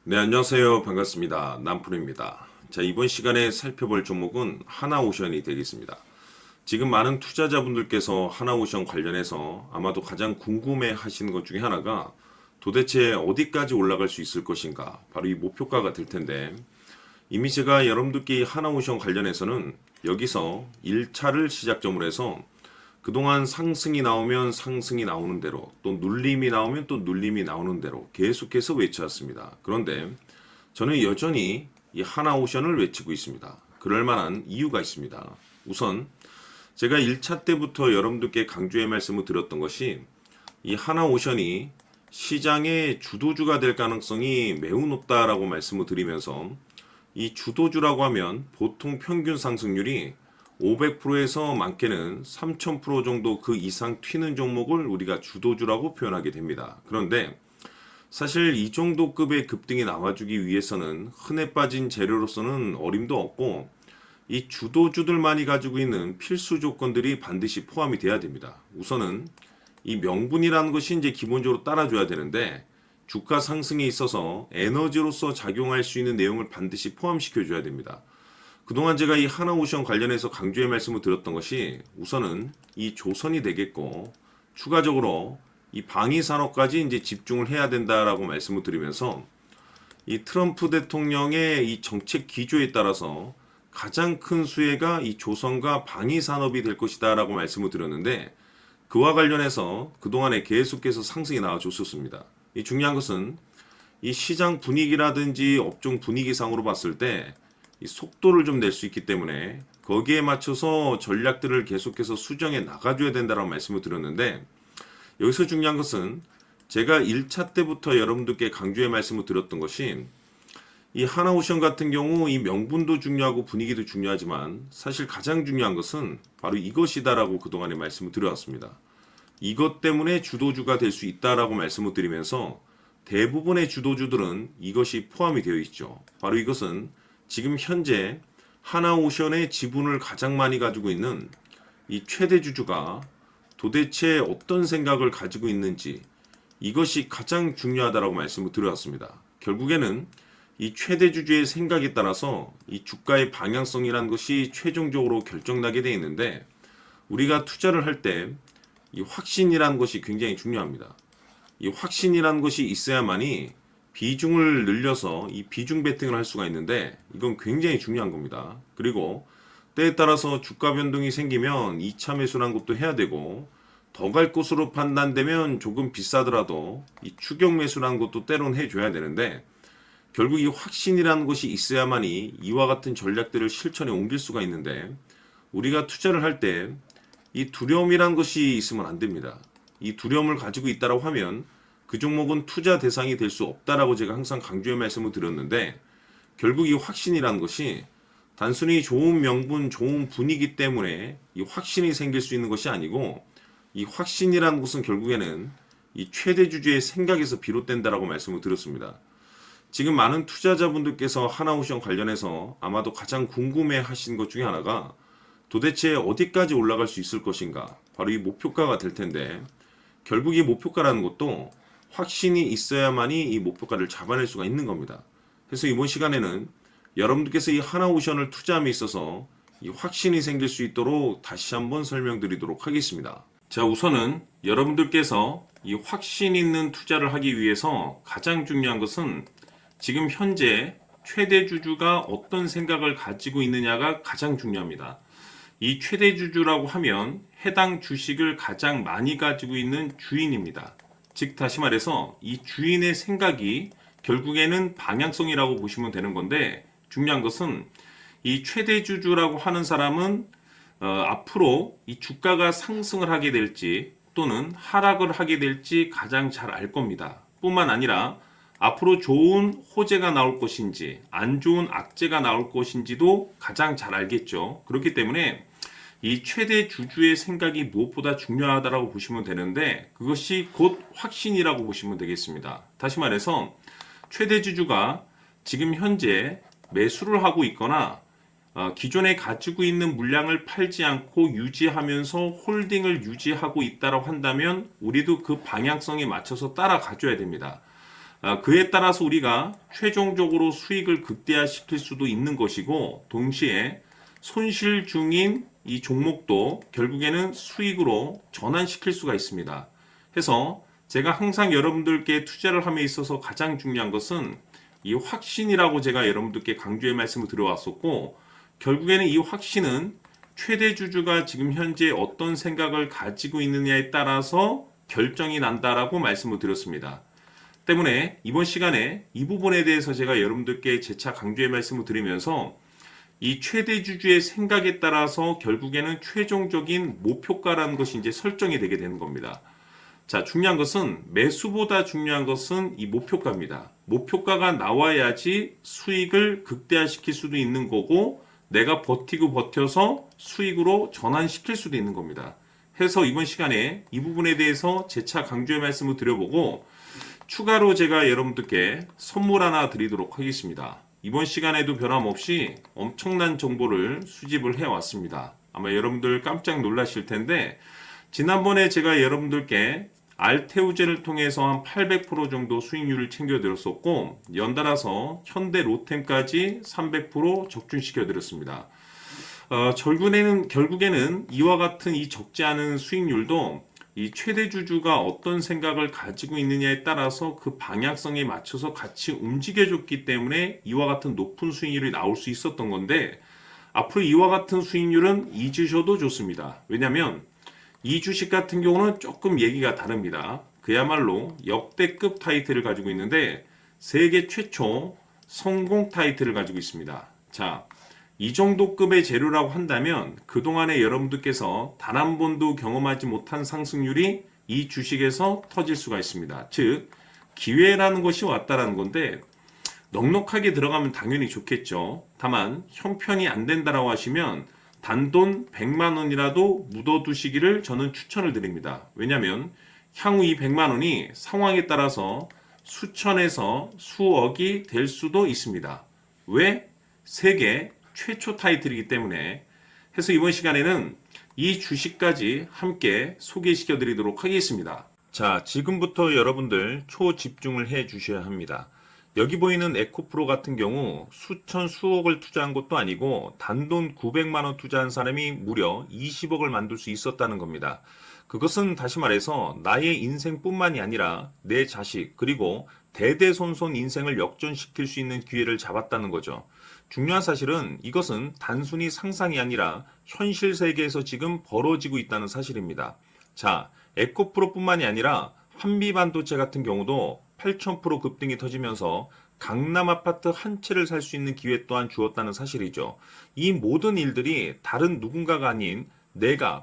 네, 안녕하세요. 반갑습니다. 남푼입니다. 자, 이번 시간에 살펴볼 종목은 하나오션이 되겠습니다. 지금 많은 투자자분들께서 하나오션 관련해서 아마도 가장 궁금해 하시는 것 중에 하나가 도대체 어디까지 올라갈 수 있을 것인가? 바로 이 목표가가 될 텐데, 이미 제가 여러분들께 이 하나오션 관련해서는 여기서 1차를 시작점으로 해서 그동안 상승이 나오면 상승이 나오는 대로, 또 눌림이 나오면 또 눌림이 나오는 대로 계속해서 외쳐왔습니다. 그런데 저는 여전히 이 하나오션을 외치고 있습니다. 그럴 만한 이유가 있습니다. 우선 제가 1차 때부터 여러분들께 강조의 말씀을 드렸던 것이 이 하나오션이 시장의 주도주가 될 가능성이 매우 높다라고 말씀을 드리면서, 이 주도주라고 하면 보통 평균 상승률이 500%에서 많게는 3000% 정도 그 이상 튀는 종목을 우리가 주도주라고 표현하게 됩니다. 그런데 사실 이 정도 급의 급등이 나와주기 위해서는 흔해 빠진 재료로서는 어림도 없고, 이 주도주들만이 가지고 있는 필수 조건들이 반드시 포함이 돼야 됩니다. 우선은 이 명분이라는 것이 이제 기본적으로 따라줘야 되는데, 주가 상승에 있어서 에너지로서 작용할 수 있는 내용을 반드시 포함시켜 줘야 됩니다. 그동안 제가 이 하나오션 관련해서 강조의 말씀을 드렸던 것이 우선은 이 조선이 되겠고, 추가적으로 이 방위 산업까지 이제 집중을 해야 된다라고 말씀을 드리면서, 이 트럼프 대통령의 이 정책 기조에 따라서 가장 큰 수혜가 이 조선과 방위 산업이 될 것이다라고 말씀을 드렸는데, 그와 관련해서 그동안에 계속해서 상승이 나와줬었습니다. 이 중요한 것은 이 시장 분위기라든지 업종 분위기상으로 봤을 때 이 속도를 좀 낼 수 있기 때문에 거기에 맞춰서 전략들을 계속해서 수정해 나가줘야 된다라고 말씀을 드렸는데, 여기서 중요한 것은 제가 1차 때부터 여러분들께 강조의 말씀을 드렸던 것이, 이 하나오션 같은 경우 이 명분도 중요하고 분위기도 중요하지만 사실 가장 중요한 것은 바로 이것이다라고 그동안에 말씀을 드려왔습니다. 이것 때문에 주도주가 될 수 있다라고 말씀을 드리면서 대부분의 주도주들은 이것이 포함이 되어 있죠. 바로 이것은 지금 현재 하나오션의 지분을 가장 많이 가지고 있는 이 최대 주주가 도대체 어떤 생각을 가지고 있는지, 이것이 가장 중요하다라고 말씀을 드렸습니다. 결국에는 이 최대 주주의 생각에 따라서 이 주가의 방향성이라는 것이 최종적으로 결정나게 되어 있는데, 우리가 투자를 할 때 이 확신이라는 것이 굉장히 중요합니다. 이 확신이라는 것이 있어야만이 비중을 늘려서 이 비중 베팅을 할 수가 있는데, 이건 굉장히 중요한 겁니다. 그리고 때에 따라서 주가 변동이 생기면 2차 매수라는 것도 해야 되고, 더 갈 것으로 판단되면 조금 비싸더라도 이 추격 매수라는 것도 때론 해줘야 되는데, 결국 이 확신이라는 것이 있어야만이 이와 같은 전략들을 실천에 옮길 수가 있는데, 우리가 투자를 할 때 이 두려움이라는 것이 있으면 안 됩니다. 이 두려움을 가지고 있다라고 하면 그 종목은 투자 대상이 될 수 없다라고 제가 항상 강조의 말씀을 드렸는데, 결국 이 확신이라는 것이 단순히 좋은 명분, 좋은 분위기 때문에 이 확신이 생길 수 있는 것이 아니고, 이 확신이라는 것은 결국에는 이 최대 주주의 생각에서 비롯된다라고 말씀을 드렸습니다. 지금 많은 투자자분들께서 하나오션 관련해서 아마도 가장 궁금해 하신 것 중에 하나가 도대체 어디까지 올라갈 수 있을 것인가, 바로 이 목표가가 될 텐데, 결국 이 목표가라는 것도 확신이 있어야만이 이 목표가를 잡아낼 수가 있는 겁니다. 그래서 이번 시간에는 여러분들께서 이 하나오션을 투자함에 있어서 이 확신이 생길 수 있도록 다시 한번 설명드리도록 하겠습니다. 자, 우선은 여러분들께서 이 확신 있는 투자를 하기 위해서 가장 중요한 것은 지금 현재 최대 주주가 어떤 생각을 가지고 있느냐가 가장 중요합니다. 이 최대 주주라고 하면 해당 주식을 가장 많이 가지고 있는 주인입니다. 즉 다시 말해서 이 주인의 생각이 결국에는 방향성이라고 보시면 되는 건데, 중요한 것은 이 최대 주주라고 하는 사람은 앞으로 이 주가가 상승을 하게 될지 또는 하락을 하게 될지 가장 잘 알 겁니다. 뿐만 아니라 앞으로 좋은 호재가 나올 것인지 안 좋은 악재가 나올 것인지도 가장 잘 알겠죠. 그렇기 때문에 이 최대 주주의 생각이 무엇보다 중요하다고 보시면 되는데, 그것이 곧 확신이라고 보시면 되겠습니다. 다시 말해서 최대 주주가 지금 현재 매수를 하고 있거나 기존에 가지고 있는 물량을 팔지 않고 유지하면서 홀딩을 유지하고 있다고 한다면 우리도 그 방향성에 맞춰서 따라가줘야 됩니다. 그에 따라서 우리가 최종적으로 수익을 극대화시킬 수도 있는 것이고 동시에 손실 중인 이 종목도 결국에는 수익으로 전환시킬 수가 있습니다. 해서 제가 항상 여러분들께 투자를 함에 있어서 가장 중요한 것은 이 확신이라고 제가 여러분들께 강조의 말씀을 드려왔었고 결국에는 이 확신은 최대 주주가 지금 현재 어떤 생각을 가지고 있느냐에 따라서 결정이 난다라고 말씀을 드렸습니다. 때문에 이번 시간에 이 부분에 대해서 제가 여러분들께 재차 강조의 말씀을 드리면서 이 최대 주주의 생각에 따라서 결국에는 최종적인 목표가라는 것이 이제 설정이 되게 되는 겁니다. 자, 중요한 것은 매수보다 중요한 것은 이 목표가입니다. 목표가가 나와야지 수익을 극대화시킬 수도 있는 거고 내가 버티고 버텨서 수익으로 전환시킬 수도 있는 겁니다. 해서 이번 시간에 이 부분에 대해서 재차 강조의 말씀을 드려보고 추가로 제가 여러분들께 선물 하나 드리도록 하겠습니다. 이번 시간에도 변함없이 엄청난 정보를 수집을 해왔습니다. 아마 여러분들 깜짝 놀라실 텐데 지난번에 제가 여러분들께 알테우제를 통해서 한 800% 정도 수익률을 챙겨드렸었고 연달아서 현대 로템까지 300% 적중시켜드렸습니다. 결국에는 이와 같은 이 적지 않은 수익률도 이 최대 주주가 어떤 생각을 가지고 있느냐에 따라서 그 방향성에 맞춰서 같이 움직여줬기 때문에 이와 같은 높은 수익률이 나올 수 있었던 건데 앞으로 이와 같은 수익률은 잊으셔도 좋습니다. 왜냐하면 이 주식 같은 경우는 조금 얘기가 다릅니다. 그야말로 역대급 타이틀을 가지고 있는데 세계 최초 성공 타이틀을 가지고 있습니다. 자, 이 정도 급의 재료라고 한다면 그동안에 여러분들께서 단 한 번도 경험하지 못한 상승률이 이 주식에서 터질 수가 있습니다. 즉 기회라는 것이 왔다라는 건데 넉넉하게 들어가면 당연히 좋겠죠. 다만 형편이 안 된다라고 하시면 단돈 100만 원이라도 묻어두시기를 저는 추천을 드립니다. 왜냐하면 향후 이 100만 원이 상황에 따라서 수천에서 수억이 될 수도 있습니다. 왜? 세계 최초 타이틀이기 때문에. 해서 이번 시간에는 이 주식까지 함께 소개시켜 드리도록 하겠습니다. 자, 지금부터 여러분들 초집중을 해 주셔야 합니다. 여기 보이는 에코프로 같은 경우 수천 수억을 투자한 것도 아니고 단돈 900만 원 투자한 사람이 무려 20억을 만들 수 있었다는 겁니다. 그것은 다시 말해서 나의 인생뿐만이 아니라 내 자식 그리고 대대손손 인생을 역전시킬 수 있는 기회를 잡았다는 거죠. 중요한 사실은 이것은 단순히 상상이 아니라 현실 세계에서 지금 벌어지고 있다는 사실입니다. 자, 에코프로뿐만이 아니라 한미반도체 같은 경우도 8,000% 급등이 터지면서 강남 아파트 한 채를 살 수 있는 기회 또한 주었다는 사실이죠. 이 모든 일들이 다른 누군가가 아닌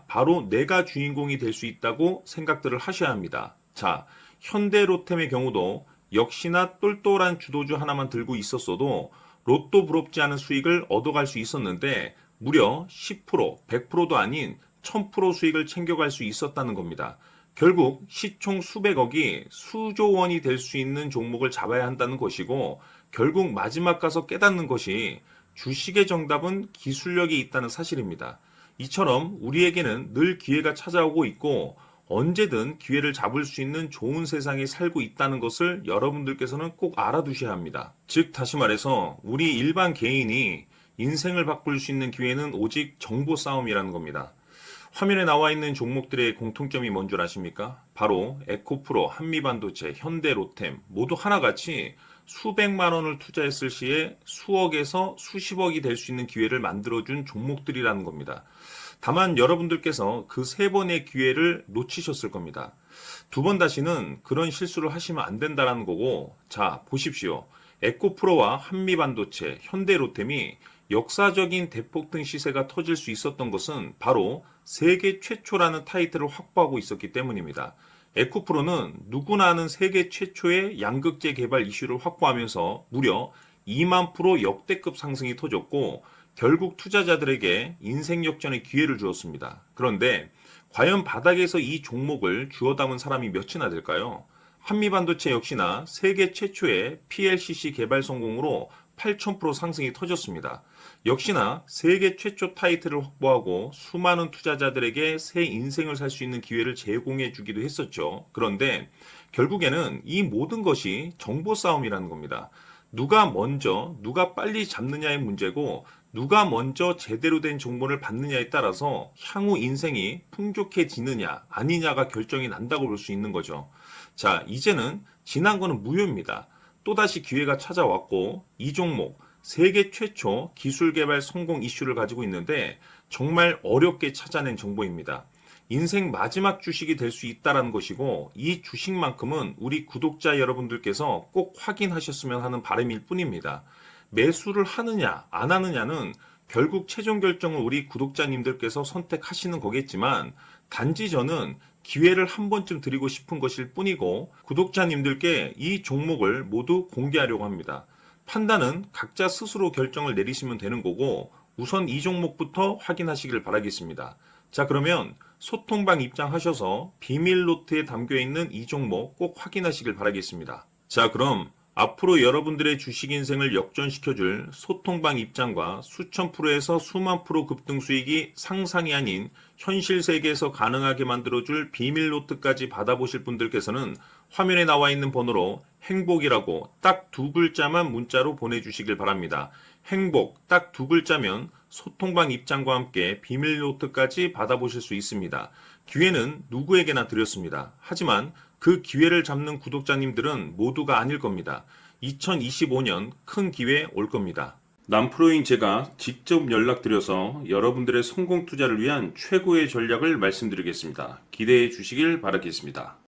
바로 내가 주인공이 될 수 있다고 생각들을 하셔야 합니다. 자, 현대로템의 경우도 역시나 똘똘한 주도주 하나만 들고 있었어도 로또 부럽지 않은 수익을 얻어갈 수 있었는데 무려 10%, 100%도 아닌 1000% 수익을 챙겨갈 수 있었다는 겁니다. 결국 시총 수백억이 수조 원이 될 수 있는 종목을 잡아야 한다는 것이고 결국 마지막 가서 깨닫는 것이 주식의 정답은 기술력이 있다는 사실입니다. 이처럼 우리에게는 늘 기회가 찾아오고 있고 언제든 기회를 잡을 수 있는 좋은 세상에 살고 있다는 것을 여러분들께서는 꼭 알아두셔야 합니다. 즉 다시 말해서 우리 일반 개인이 인생을 바꿀 수 있는 기회는 오직 정보 싸움이라는 겁니다. 화면에 나와 있는 종목들의 공통점이 뭔 줄 아십니까? 바로 에코프로, 한미반도체, 현대로템 모두 하나같이 수백만 원을 투자했을 시에 수억에서 수십억이 될 수 있는 기회를 만들어준 종목들이라는 겁니다. 다만 여러분들께서 그 세 번의 기회를 놓치셨을 겁니다. 두 번 다시는 그런 실수를 하시면 안 된다는 거고 자 보십시오. 에코프로와 한미반도체, 현대로템이 역사적인 대폭등 시세가 터질 수 있었던 것은 바로 세계 최초라는 타이틀을 확보하고 있었기 때문입니다. 에코프로는 누구나 아는 세계 최초의 양극재 개발 이슈를 확보하면서 무려 2만 프로 역대급 상승이 터졌고 결국 투자자들에게 인생 역전의 기회를 주었습니다. 그런데 과연 바닥에서 이 종목을 주워 담은 사람이 몇이나 될까요? 한미반도체 역시나 세계 최초의 PLCC 개발 성공으로 8,000% 상승이 터졌습니다. 역시나 세계 최초 타이틀을 확보하고 수많은 투자자들에게 새 인생을 살 수 있는 기회를 제공해 주기도 했었죠. 그런데 결국에는 이 모든 것이 정보 싸움이라는 겁니다. 누가 먼저, 누가 빨리 잡느냐의 문제고, 누가 먼저 제대로 된 정보를 받느냐에 따라서 향후 인생이 풍족해지느냐, 아니냐가 결정이 난다고 볼 수 있는 거죠. 자, 이제는 지난 거는 무효입니다. 또다시 기회가 찾아왔고, 이 종목, 세계 최초 기술 개발 성공 이슈를 가지고 있는데, 정말 어렵게 찾아낸 정보입니다. 인생 마지막 주식이 될 수 있다는 것이고, 이 주식만큼은 우리 구독자 여러분들께서 꼭 확인하셨으면 하는 바람일 뿐입니다. 매수를 하느냐 안 하느냐는 결국 최종 결정을 우리 구독자님들께서 선택하시는 거겠지만, 단지 저는 기회를 한 번쯤 드리고 싶은 것일 뿐이고, 구독자님들께 이 종목을 모두 공개하려고 합니다. 판단은 각자 스스로 결정을 내리시면 되는 거고, 우선 이 종목부터 확인하시길 바라겠습니다. 자, 그러면 소통방 입장하셔서 비밀 노트에 담겨 있는 이 종목 꼭 확인하시길 바라겠습니다. 자, 그럼 앞으로 여러분들의 주식 인생을 역전시켜줄 소통방 입장과 수천 프로에서 수만 프로 급등 수익이 상상이 아닌 현실 세계에서 가능하게 만들어줄 비밀 노트까지 받아보실 분들께서는 화면에 나와 있는 번호로 행복이라고 딱 두 글자만 문자로 보내주시길 바랍니다. 행복 딱 두 글자면 소통방 입장과 함께 비밀 노트까지 받아보실 수 있습니다. 기회는 누구에게나 드렸습니다. 하지만 그 기회를 잡는 구독자님들은 모두가 아닐 겁니다. 2025년 큰 기회 올 겁니다. 남프로인 제가 직접 연락드려서 여러분들의 성공 투자를 위한 최고의 전략을 말씀드리겠습니다. 기대해 주시길 바라겠습니다.